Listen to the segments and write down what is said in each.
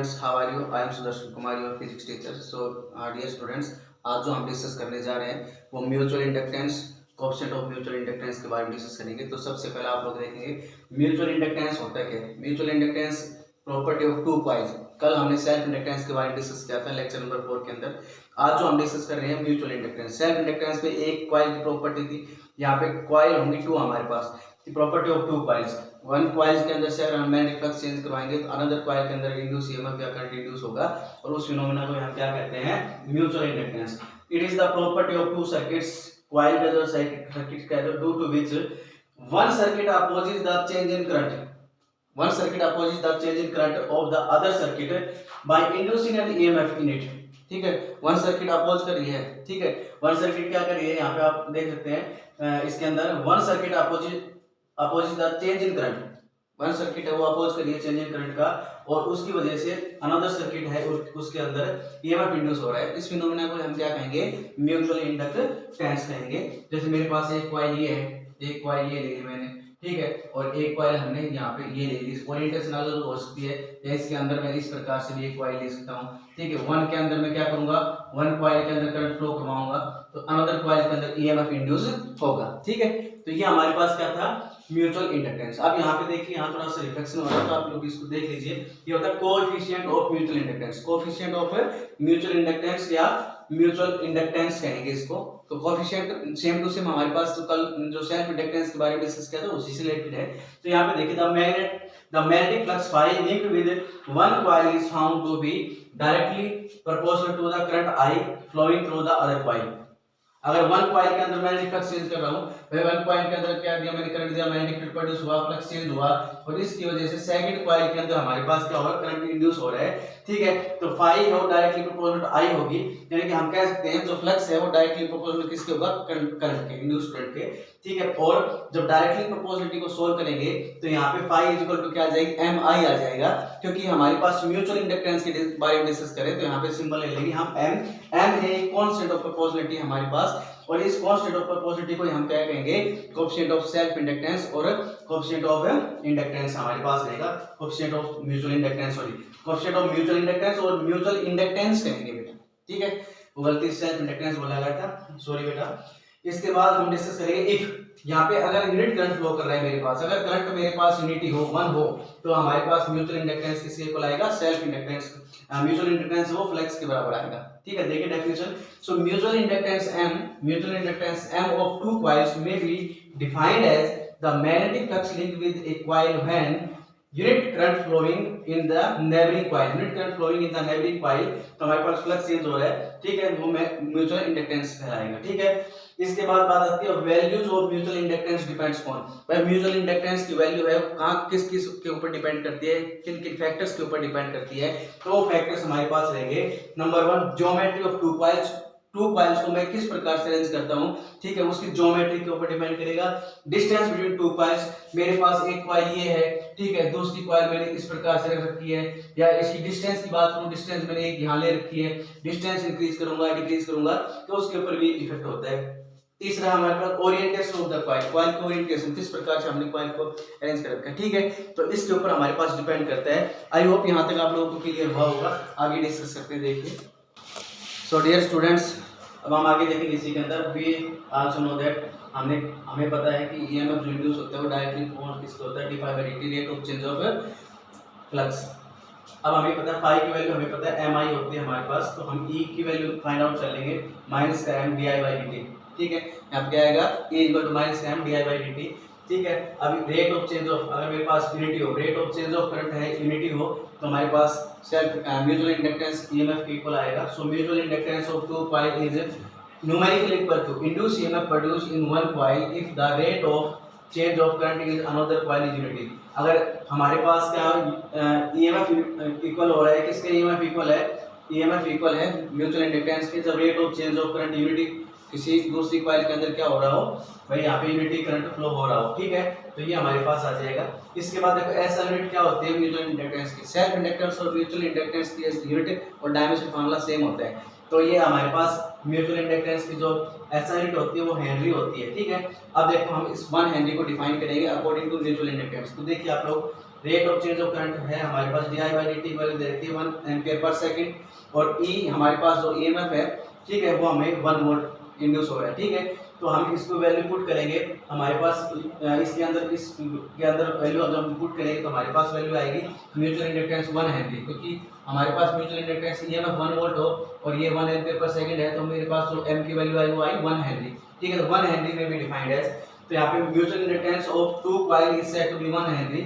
students, how are you? I am Sudarshan Kumar, your physics teacher. So, dear students, आज जो हम discuss करने जा रहे हैं वो mutual inductance, coefficient of mutual inductance के बारे में डिस्कस करेंगे। तो सबसे पहले आप लोग देखेंगे म्यूचुअल इंडक्टेंस होता है क्या। Mutual inductance property of two coils. कल हमने सेल्फ इंडक्टेंस के बारे में डिस्कस किया था लेक्चर नंबर 4 के अंदर। आज जो हम डिस्कस कर रहे हैं म्यूचुअल इंडक्टेंस। सेल्फ इंडक्टेंस पे एक कॉइल की प्रॉपर्टी थी, यहाँ पे कॉइल होंगी टू हमारे पास। Property of two coils, one coil के अंदर से अगर हम मैग्नेटिक फ्लक्स चेंज करवाएंगे तो अनदर कॉइल के अंदर इंड्यूस ईएमएफ या करंट इंड्यूस होगा और उस फिनोमेना को हम क्या कहते हैं, mutual inductance. It is the property of two circuits, coil का जो सर्किट कहते हैं, due to which one circuit opposite the change in current, one circuit opposes the change in current of the other circuit by inducing an EMF in it। ठीक है, one circuit oppose कर रही है। ठीक है, one circuit क्या कर रही है, यहाँ पे आप देख सकते हैं इसके अंदर one circuit opposite the change in current. One circuit है वो अपोज कर रही है चेंज इन करंट का और उसकी वजह से अनदर सर्किट है उसके अंदर ईएमएफ इंड्यूस हो रहा है। इस फिनोमेना को हम क्या कहेंगे, म्यूचुअल इंडक्टेंस कहेंगे। जैसे मेरे पास एक कॉइल ये है, एक कॉइल ये ले ली मैंने, ठीक है, और एक कॉइल हमने यहाँ पे ये ले ली। ओरिएंटेशन अलग हो सकती है या इसके अंदर मैं इस प्रकार से भी एक कॉइल ले सकता हूँ। ठीक है, वन के अंदर मैं क्या करूंगा, वन कॉइल के अंदर करंट फ्लो करवाऊंगा तो अनदर कॉइल के अंदर ईएमएफ इंड्यूस होगा। ठीक है, तो ये हमारे पास क्या था, म्यूचुअल इंडक्टेंस। अब यहाँ पे देखिए, यहाँ थोड़ा सा रिफ्लेक्शन हो रहा है तो आप लोग इसको देख लीजिए। ये होता है coefficient of mutual inductance. Coefficient of mutual inductance या म्यूचुअल इंडक्टेंस कहेंगे इसको। तो कोएफिशिएंट सेम टू सेम हमारे पास तो कल जो सेल्फ इंडक्टेंस के बारे में डिस्कस किया था उसी से रिलेटेड है। तो यहाँ पे देखिए, the magnetic flux phi linked with one coil is found to be directly proportional to the current I flowing through the other coil। अगर वन कॉइल के अंदर मैग्नेटिक फ्लक्स चेंज कर रहा हूं, भाई वन कॉइल के अंदर क्या दिया मैंने, करंट दिया, मैग्नेटिक फील्ड प्रोड्यूस हुआ, फ्लक्स चेंज हुआ और इसकी वजह से सेकंड कॉइल के अंदर हमारे पास क्या हो रहा है, करंट इंड्यूस हो रहा है। ठीक है, तो फाई है वो डायरेक्टली प्रोपोर्शनल टू आई होगी, यानी कि हम कह सकते हैं जो फ्लक्स है वो डायरेक्टली प्रोपोर्शनल किसके होगा, करंट के, इंड्यूस करंट के। ठीक है, और जब डायरेक्टली प्रोपोर्शनलिटी को सोल्व करेंगे तो यहाँ पे फाई इज इक्वल टू क्या आ जाएगी, एम आई आ जाएगा। क्योंकि हमारे पास म्यूचुअल इंडक्टेंस के बारे में डिस्कस करें तो यहाँ पे सिंबल ले लेंगे हम एम। एम है कांस्टेंट ऑफ प्रोपोर्शनलिटी हमारे पास और इस कांस्टेंट ऑफ प्रोपोर्शनलिटी को हम क्या कहेंगे, कोएफिशिएंट ऑफ सेल्फ इंडक्टेंस और कोएफिशिएंट ऑफ इंडक्टेंस हमारे पास रहेगा। Coefficient of mutual inductance, sorry coefficient of mutual inductance और म्यूचुअल इंडक्टेंस कहेंगे बेटा। ठीक है, वो गलती से सेल्फ इंडक्टेंस बोला गया था, सॉरी बेटा। इसके बाद हम डिस्कस करेंगे इफ, यहाँ पे अगर यूनिट करंट फ्लो कर रहा है मेरे पास, अगर करंट मेरे पास यूनिटी हो, वन हो, तो हमारे पास म्यूचुअल इंडक्टेंस किसके इक्वल आएगा, सेल्फ इंडक्टेंस। म्यूचुअल इंडक्टेंस वो फ्लक्स के बराबर आएगा। ठीक है, देखिए definition. So mutual inductance M of two coils may be defined as the magnetic flux linked with a coil when unit current flowing in the neighboring coil। unit current flowing in the neighboring coil, तो हमारे पास flux change हो रहा है। ठीक है, वो mutual inductance कहलाएगा। ठीक है, इसके बाद बात आती है values of mutual inductance depends on. भाई म्यूचुअल इंडक्टेंस की वैल्यू है कहाँ, किस किस के ऊपर डिपेंड करती है, किन किन फैक्टर्स के ऊपर डिपेंड करती है। तो वो फैक्टर्स हमारे पास रहेंगे। Number 1, geometry of two coils. Two coils को मैं किस प्रकार से अरेंज करता हूं, ठीक है, उसकी ज्योमेट्री के ऊपर डिपेंड करेगा। डिस्टेंस बिटवीन टू कॉइल्स, मेरे पास एक कॉइल ये है, ठीक है, दूसरी कॉइल मैंने इस प्रकार से रख रखी है, या इसकी डिस्टेंस की बात करूं, डिस्टेंस मैंने एक यहां ले रखी है, डिस्टेंस इंक्रीज करूंगा डिक्रीज करूंगा तो उसके ऊपर भी इफेक्ट होता है। तीसरा हमारे पास orientation of the coil, coil की ओरिएंटेशन किस प्रकार से हमने कॉइल को अरेंज कर रखा है। ठीक है, तो इसके ऊपर हमारे पास डिपेंड करता है। आई होप यहां तक आप लोगों को क्लियर हुआ होगा। आगे डिस्कस करते हैं, देखिए। सो डियर स्टूडेंट्स, अब हम आगे देखेंगे इसी के अंदर। वी आल्सो नो दैट, हमें पता है कि ईएमएफ जो इंड्यूस होता है वो डायरेक्टली प्रोपोर्शनल किसको होता है, d∅dt, rate of change of flux. अब हमें पता है फाई की वैल्यू हमें पता है mi होती है हमारे पास, तो हम e की वैल्यू फाइंड आउट कर लेंगे, माइनस का m di/dt। ठीक है, यहाँ क्या आएगा, e इक्वल टू माइनस का m di/dt। ठीक है, अब रेट ऑफ चेंज ऑफ, अगर मेरे पास यूनिटी हो, rate of change of current है यूनिटी हो, तो हमारे पास सेल्फ म्यूचुअल इंडक्टेंस ईएमएफ के इक्वल आएगा। So mutual inductance of two coil is numerically equal to induced EMF produced in one coil if the rate of change of current is another coil is unity। अगर हमारे पास क्या EMF equal हो रहा है, किसके EMF equal है, EMF equal है म्यूचुअल इंडक्टेंस के, जब rate of change of current unity किसी दूसरी कॉइल के अंदर क्या हो रहा हो, भाई यहाँ पे यूनिटी करंट फ्लो हो रहा हो। ठीक है, तो ये हमारे पास आ जाएगा। इसके बाद देखो एस यूनिट क्या होती है म्यूचुअल इंडक्टेंस की, सेल्फ इंडक्टेंस और म्यूचुअल इंडक्टेंस की यूनिट और डायमेंशन फार्मूला सेम होता है। तो ये हमारे पास म्यूचुअल इंडक्टेंस की जो एसआई यूनिट होती है वो हेनरी होती है। ठीक है, अब देखो हम इस 1 हेनरी को डिफाइन करेंगे अकॉर्डिंग टू म्यूचुअल इंडक्टेंस। तो देखिए आप लोग rate of change of current है हमारे पास D I by D T value दे रखी है 1 एम्पियर पर सेकंड, और ई हमारे पास जो ईएमएफ है, ठीक है, वो हमें 1 वोल्ट इंड्यूस हो रहा है, ठीक है। तो हम इसको वैल्यू पुट करेंगे हमारे पास इसके अंदर वैल्यू जब हम पुट करेंगे तो हमारे पास वैल्यू आएगी म्यूचुअल इंडक्टेंस 1 हेनरी, क्योंकि हमारे पास म्यूचुअल इंडक्टेंस ईएमएफ 1 वोल्ट हो और ये 1 एम्पीयर पर सेकंड है, तो मेरे पास जो एम की वैल्यू आई वो आई 1 हेनरी, ठीक है। तो 1 हेनरी में भी डिफाइंड है, तो यहाँ पे mutual inductance of 2 coil is said to be 1 henry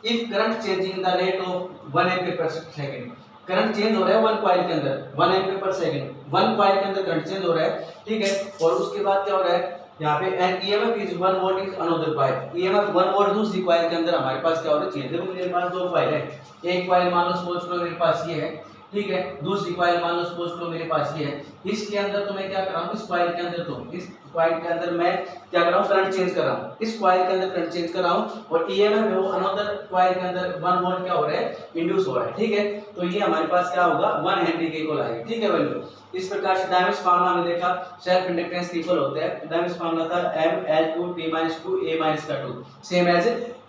if current changing the rate of 1 ampere per second. Current change हो रहा है 1 कॉइल के अंदर 1 एम्पीयर पर सेकंड, 1 कॉइल के अंदर करंट चेंज हो रहा है, ठीक है। और उसके बाद क्या हो रहा है यहाँ पे an EMF is 1 volt is another coil, EMF 1 volt दूसरी कॉइल के अंदर हमारे पास क्या हो रहा है चेंज। देखो मेरे पास दो कॉइल है, एक कॉइल मान लो सपोज करो मेरे पास ये है, ठीक है, दूसरी कॉइल मान लो सपोज करो मेरे पास ये है। इसके अंदर तो मैं क्या कर रहा हूँ, इस कॉइल के अंदर तो इस कॉइल के अंदर मैं क्या कर रहा हूँ, करंट चेंज कर रहा हूँ, इस कॉइल के अंदर करंट चेंज कर रहा हूँ, और ईएमएफ है वो अनदर कॉइल के अंदर 1 वोल्ट क्या हो रहा है, इंड्यूस हो रहा है, ठीक है। तो ये हमारे पास क्या होगा 1 हेनरी के इक्वल आएगा, ठीक है वैल्यू। इस प्रकार से डायमेंस फार्मूला हमने देखा सेल्फ इंडक्टेंस के इक्वल होता है। डायमेंस फार्मूला था mL2T-2 A-2 same as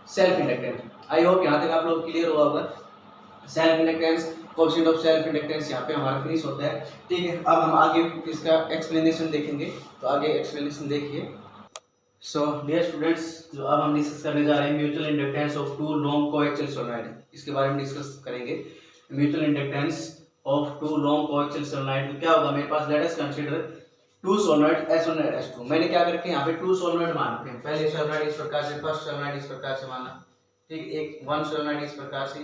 self inductance. I hope यहां तक आप लोग क्लियर हुआ होगा। Self inductance, coefficient of self inductance यहाँ पे हमारा फिनिश होता है, ठीक है। अब हम आगे इसका एक्सप्लेनेशन देखेंगे, तो आगे एक्सप्लेनेशन देखिए। सो डियर स्टूडेंट्स, जो अब हम डिस्कस करने जा रहे हैं mutual inductance of 2 long coaxial solenoid, इसके बारे में डिस्कस करेंगे। Mutual inductance of 2 long coaxial solenoid, तो क्या होगा मेरे पास, let us consider 2 solenoid S1 और S2। मैंने क्या करके यहाँ पे 2 सोलेनॉइड मान रखे हैं। पहले सोलेनॉइड इस प्रकार से, फर्स्ट सोलेनॉइड इस प्रकार से माना, ठीक, एक 1 सोलेनॉइड इस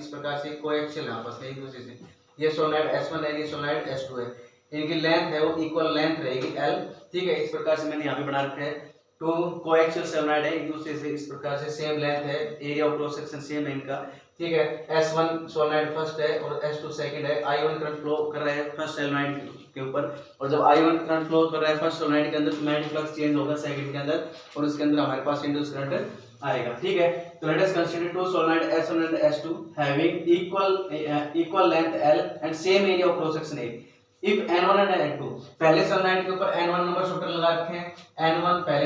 प्रकार से कोएक्सियल आपस में एक दूसरे से। ये सोलेनॉइड S1 है, ये सोलेनॉइड S2 है, इनकी लेंथ है वो इक्वल लेंथ रहेगी L, ठीक है। इस प्रकार से मैंने यहाँ पे बना रखा है 2 कोएक्सियल सोलेनॉइड है, एक दूसरे से इस प्रकार से सेम लेंथ है, area of cross section same है इनका, ठीक है। S1 सोलेनॉइड फर्स्ट है और S2 सेकंड है। I1 करंट फ्लो कर रहा है फर्स्ट सोलेनॉइड के ऊपर, और जब I1 करंट फ्लो कर रहा है फर्स्ट सोलेनॉइड के अंदर तो मैग्नेटिक फ्लक्स चेंज होगा सेकंड के अंदर, और उसके अंदर हमारे पास इंड्यूस करंट आएगा, ठीक है। तो late us consider 2 solenoid S1 and S2 having equal length L and same area of cross section A। If N1 and N2, पहले सोलेनॉइड के ऊपर N1 नंबर ऑफ टर्न लगा रखे हैं, N1 पहले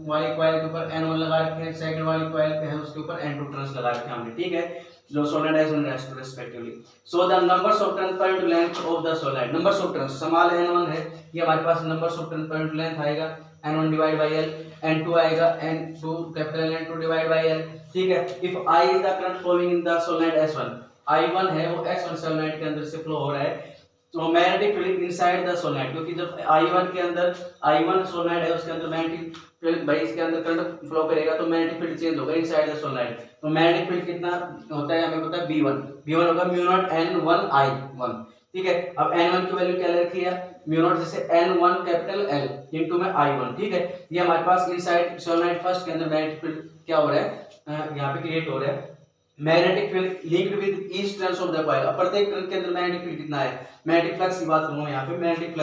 वाली कॉइल के ऊपर N1 लगा रखे हैं, सेकंड वाली कॉइल पे है उसके ऊपर N2 टर्न्स लगा रखे हैं हमने, ठीक है, जो सोलेनॉइड S1 और S2 respectively. So the numbers of turn per unit length of the solenoid, numbers of turn small N1 है, ये हमारे पास numbers of turn per unit length आएगा N1 divide by L, N2 आएगा N2 capital N2 divide by L, ठीक है। If I is the current flowing in the solenoid S1, I1 है वो S1 सोलेनॉइड के अंदर से फ्लो हो रहा है, तो magnetic field inside the solenoid, क्योंकि जब I1 के अंदर I1 सोलेनॉइड है उसके अंदर मैग्नेटिक फील्ड भाई इसके अंदर करंट फ्लो करेगा तो मैग्नेटिक फील्ड चेंज होगा इनसाइड द सोलेनॉइड। तो मैग्नेटिक फील्ड कितना होता है हमें पता है B1 होगा म्यू नॉट N1 I1, ठीक है। अब N1 की वैल्यू क्या ले रखी है, म्यू नॉट जैसे N1 कैपिटल L इनटू में I1, ठीक है। ये हमारे पास इनसाइड सोलेनॉइड फर्स्ट के अंदर मैग्नेटिक फील्ड क्या हो रहा है, यहाँ पे क्रिएट हो रहा है, magnetic field linked with each turns of the coil. अब प्रत्येक टर्न के अंदर मैग्नेटिक फील्ड कितना है, मैग्नेटिक फ्लक्स की बात करूंगा यहाँ पे, मैग्नेटिक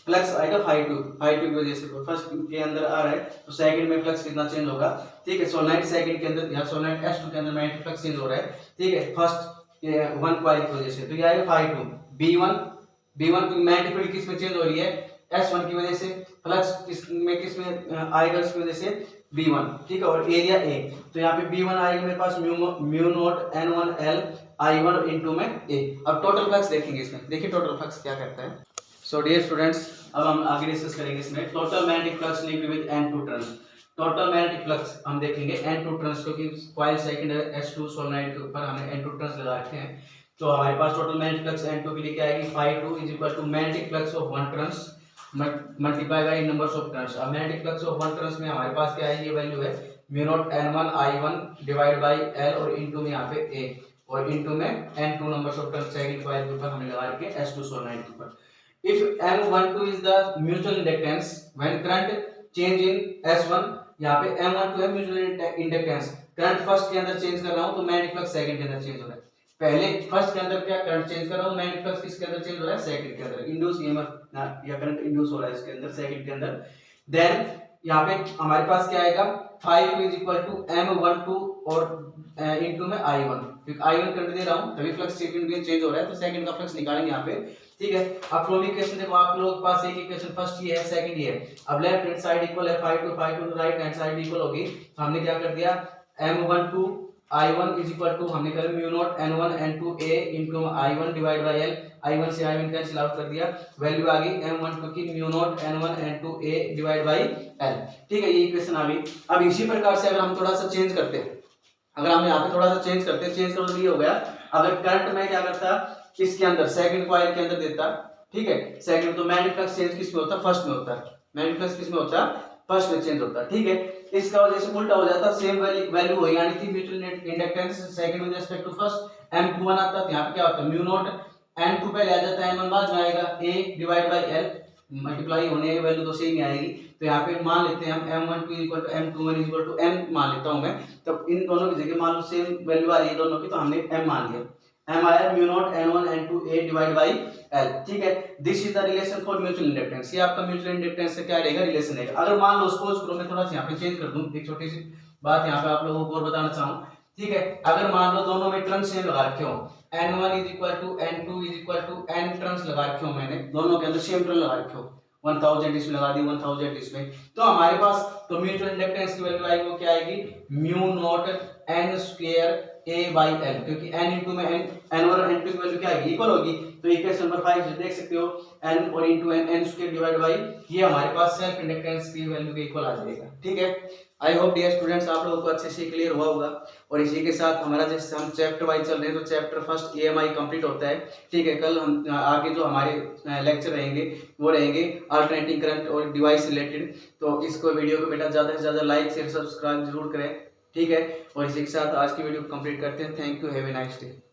फ्लक्स आएगा phi2 की वजह से, फर्स्ट के अंदर आ रहा है तो सेकंड में फ्लक्स कितना चेंज होगा, ठीक है। सोलेनॉइड सेकंड के अंदर या सोलेनॉइड S2 के अंदर मैग्नेटिक फ्लक्स चेंज हो रहा है, ठीक है, फर्स्ट 1 कॉइल की वजह से, तो ये आएगा phi2। B1 की मैग्नेटिक फील्ड किस में चेंज हो रही है, S1 की वजह से, फ्लक्स किसमें आएगा इसकी वजह से B1, ठीक है, और एरिया A, तो यहाँ पे B1 आएगा मेरे पास mu not N1 L I1 into में A। अब टोटल फ्लक्स देखेंगे इसमें, देखिए टोटल फ्लक्स क्या करता है। सो डियर स्टूडेंट्स, अब हम आगे डिस्कस करेंगे इसमें total magnetic flux linked with N2 turns. Total magnetic flux हम देखेंगे N2 टर्न्स, क्योंकि कॉइल सेकंड है S2 सोलेनॉइड के ऊपर हमने N2 टर्न्स लगा रखे हैं, तो हमारे पास टोटल मैग्नेटिक फ्लक्स N2 के लिए क्या आएगी, phi2 is equal to magnetic flux of 1 turns multiply by numbers of turns. अब मैग्नेटिक फ्लक्स ऑफ 1 टर्न्स में हमारे पास क्या है, ये वैल्यू है mu not N1 I1 divide by L और इनटू में यहाँ पे A, और इनटू में N2 numbers of turns second coil के ऊपर हमने लगा रखे S2 सोलेनॉइड के ऊपर। If M12 is the mutual inductance when current change in S1, यहाँ पे M12 है म्यूचुअल इंडक्टेंस, करंट फर्स्ट के अंदर चेंज कर रहा हूँ तो मैग्नेटिक फ्लक्स सेकंड के अंदर चेंज हो रहा है। पहले फर्स्ट के अंदर क्या करंट चेंज कर रहा हूँ, मैग्नेटिक फ्लक्स किसके अंदर चेंज हो रहा है, सेकंड के अंदर, इंड्यूस ईएमएफ या करंट इंड्यूस हो रहा है इसके अंदर सेकंड के अंदर। देन यहाँ पे हमारे पास क्या आएगा, phi2 is equal to M12 और इनटू में I1, क्योंकि I1 करंट दे रहा हूँ तभी फ्लक्स सेकंड में चेंज हो रहा है, तो सेकंड का फ्लक्स निकालेंगे यहाँ पे, ठीक है। अब फ्लो इक्वेशन देखो आप लोगों के पास एक इक्वेशन फर्स्ट ये है, सेकंड ये है। अब लेफ्ट हैंड साइड इक्वल है phi2 right hand side equal होगी, तो हमने क्या कर दिया M12 I1 is equal to हमने कर mu naught n1 n2 a into I1 divide by l, I1 से I1 कैंसिल आउट कर दिया, वैल्यू आ गई m12 की mu naught n1 n2 a divide by l। ठीक है, ये इक्वेशन आ गई। अब इसी प्रकार से अगर हम थोड़ा सा चेंज करते हैं, अगर हम यहाँ पे थोड़ा सा चेंज करते हैं, चेंज करो तो ये हो गया, अगर करंट में क्या करता इसके अंदर सेकंड कॉइल के अंदर देता, ठीक है, सेकंड तो मैग्नेटिक फ्लक्स चेंज किस में होता है, फर्स्ट में होता है, मैग्नेटिक फ्लक्स किस में होता है, फर्स्ट में चेंज होता है। ठीक है, इसका वजह से उल्टा हो जाता, सेम वैल्यू हो यानी कि mutual inductance second with respect to first M21 आता है, तो यहाँ पे क्या होता है म्यू नॉट n2 पहले आ जाता है, n1 बाद में आएगा, a divide by l, multiply होने की वैल्यू तो सेम ही आएगी, तो यहाँ पे मान लेते हैं हम m12 equal to m21 equal to m मान लेता हूं मैं, तब इन दोनों की जगह मान लो सेम वैल्यू आ रही है दोनों की, तो हमने m मान लिया, m आया mu naught n1 n2 a divide by l। ठीक है, this is the relation for mutual inductance, ये आपका म्यूचुअल इंडक्टेंस से क्या रहेगा, रिलेशन रहेगा। अगर मान लो सपोज करो मैं थोड़ा सा यहाँ पे चेंज कर दूं, एक छोटी सी बात यहाँ पे आप लोगों को और बताना चाहूँ। ठीक है, अगर मान लो दोनों में टर्न सेम लगा रखे हो, n1 is equal to n2 is equal to n turns लगा रखे हो, मैंने दोनों के अंदर सेम टर्न लगा रखे हो, 1000 इसमें लगा दी, 1000 इसमें, तो हमारे पास तो म्यूचुअल इंडक्टेंस की वैल्यू आएगी, वो क्या आएगी, mu naught n square a by l, क्योंकि n इंटू में n1 और n2 की वैल्यू क्या आएगी, इक्वल होगी, तो इक्वेशन नंबर 5 से देख सकते हो n और into n square divide by, ये हमारे पास सेल्फ इंडक्टेंस की वैल्यू के इक्वल आ जाएगा। ठीक है, आई होप डियर स्टूडेंट्स आप लोगों को अच्छे से क्लियर हुआ होगा, और इसी के साथ हमारा जैसे हम चैप्टर वाइज चल रहे हैं, तो चैप्टर फर्स्ट EMI कंप्लीट होता है। ठीक है, कल हम आगे जो हमारे लेक्चर रहेंगे वो रहेंगे अल्टरनेटिंग करंट और डिवाइस रिलेटेड, तो इसको वीडियो को बेटा ज़्यादा से ज़्यादा लाइक शेयर सब्सक्राइब जरूर करें। ठीक है, और इसी के साथ आज की वीडियो को कंप्लीट करते हैं। Thank you, have a nice day.